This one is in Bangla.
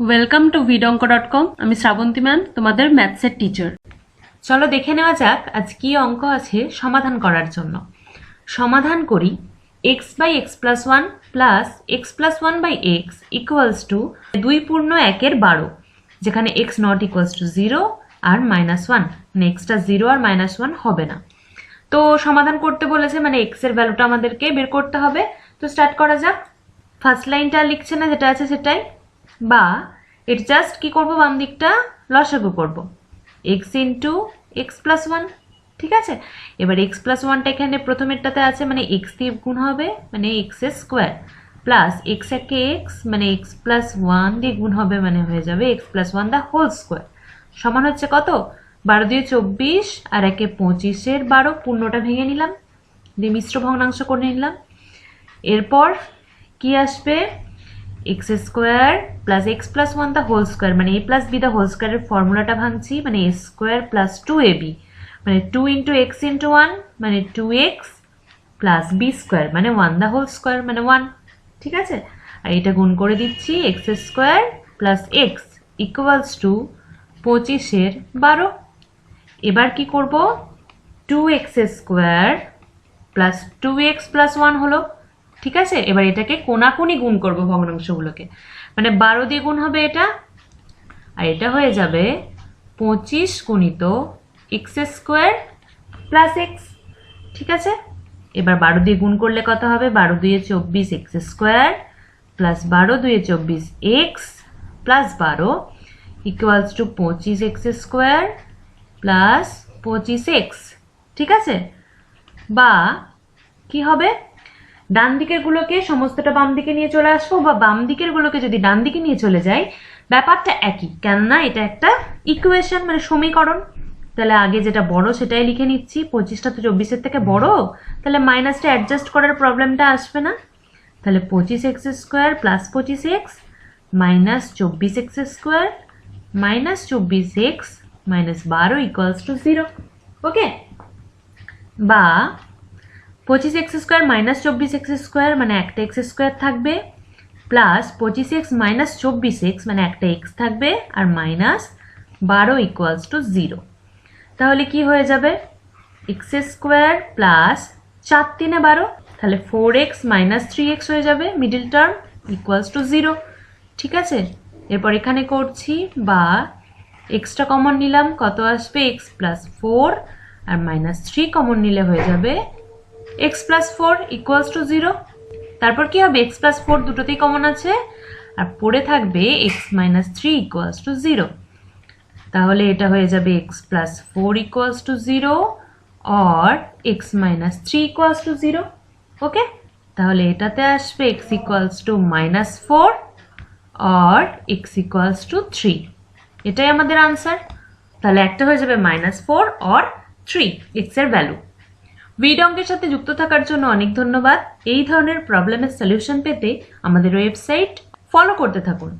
Welcome to vidonko.com। আমি শ্রাবন্তী ম্যাম, তোমাদের ম্যাথসের টিচার। চলো দেখে নেওয়া যাক আজ কি অঙ্ক আছে সমাধান করার জন্য। সমাধান করি x by x plus one plus x plus one by x equals to 2/1/12, যেখানে x নট ইকুয়ালস টু 0 আর -1, মানে এক্সটা 0 আর -1 হবে না। তো সমাধান করতে বলেছে, মানে x এর ভ্যালুটা আমাদেরকে বের করতে হবে। তো স্টার্ট করা যাক। ফার্স্ট লাইনটা লিখছে না, যেটা আছে সেটাই, বা এটা জাস্ট কি করব, বাম দিকটা লসাগু করব, x into x plus one. ঠিক আছে, এবার এক্স প্লাস ওয়ানটা এখানে প্রথমেরটাতে আছে, মানে এক্স দিয়ে গুণ হবে, মানে এক্স স্কোয়ার, প্লাস এক্স একে এক্স, মানে এক্স প্লাস ওয়ান দিয়ে গুণ হবে, মানে হয়ে যাবে x plus one the whole square, সমান হচ্ছে কত, 12 দিয়ে 24 আর একে 25-এর 12, পূর্ণটা ভেঙে নিলাম, দিয়ে মিশ্র ভগ্নাংশ করে নিলাম। এরপর কি আসবে, x square plus x plus one the whole square, মানে a plus b the whole স্কোয়ারের ফর্মুলাটা ভাঙছি, মানে এ স্কোয়ার প্লাস 2ab, মানে 2 ইন্টু এক্স ইন্টু 1, মানে 2x প্লাস বি স্কোয়ার, মানে 1 দ্য হোল স্কোয়ার, মানে 1। ঠিক আছে, আর এটা গুণ করে দিচ্ছি, x square plus x equals to 25-এর 12। এবার কি করব, 2x square plus 2x plus 1 হলো। ঠিক আছে, এবার এটাকে কোনাকুনি গুণ করব ভগ্নাংশগুলোকে, মানে 12 দিয়ে গুণ হবে এটা, আর এটা হয়ে যাবে 25 গুণিত এক্স স্কোয়ার প্লাস এক্স। ঠিক আছে, এবার 12 দিয়ে গুণ করলে কত হবে, 12 দুয়ে 24 এক্স স্কোয়ার প্লাস 12 দুয়ে 24 x plus 12 equals to 25 x square plus 25 x. ঠিক আছে, বা কি হবে, ডান দিকের গুলোকে সমস্তটা বাম দিকে নিয়ে চলে আসবো, বা বাম দিকের গুলোকে যদি ডান দিকে নিয়ে চলে যাই, ব্যাপারটা একই, কেননা এটা একটা ইকুয়েশন, মানে সমীকরণ। তাহলে আগে যেটা বড় সেটাই লিখে নিচ্ছি, 25টা তো 24-এর থেকে বড়, তাহলে মাইনাসটা অ্যাডজাস্ট করার প্রবলেমটা আসবে না। তাহলে 25 x square plus 25 x minus 24 x square minus 24 x minus 12 equals to 0। ওকে, বা 25 x square minus 24 x square, মানে একটা এক্স স্কোয়ার থাকবে, প্লাস 25 এক্স মাইনাস 24 এক্স, মানে একটা এক্স থাকবে, আর মাইনাস 12 ইকুয়ালস টু 0। তাহলে কি হয়ে যাবে, এক্স স্কোয়ার প্লাস 4 3 12, তাহলে 4x মাইনাস 3x হয়ে যাবে, মিডিল টার্ম ইকুয়ালস টু 0। ঠিক আছে, এরপর এখানে করছি, বা এক্সটা কমন নিলাম, কত আসবে, এক্স প্লাস 4 আর মাইনাস 3 কমন নিলে হয়ে যাবে এক্স প্লাস 4 ইকুয়ালস টু 0। তারপর কি হবে, এক্স প্লাস 4 দুটোতেই কমন আছে, আর পড়ে থাকবে এক্স মাইনাস 3 ইকুয়ালস টু 0। তাহলে এটা হয়ে যাবে এক্স প্লাস 4 ইকুয়ালস টু 0 আর x minus 3 equals to 0। Okay, তাহলে এটাতে আসবে এক্স ইকুয়ালস টু মাইনাস 4 আর এক্স ইকুয়ালস টু 3, এটাই আমাদের আনসার। তাহলে একটা হয়ে যাবে -4 আর 3 এক্স এর ভ্যালু। ভিড অঙ্কের সাথে যুক্ত থাকার জন্য অনেক ধন্যবাদ। এই ধরনের প্রবলেমের সলিউশন পেতে আমাদের ওয়েবসাইট ফলো করতে থাকুন।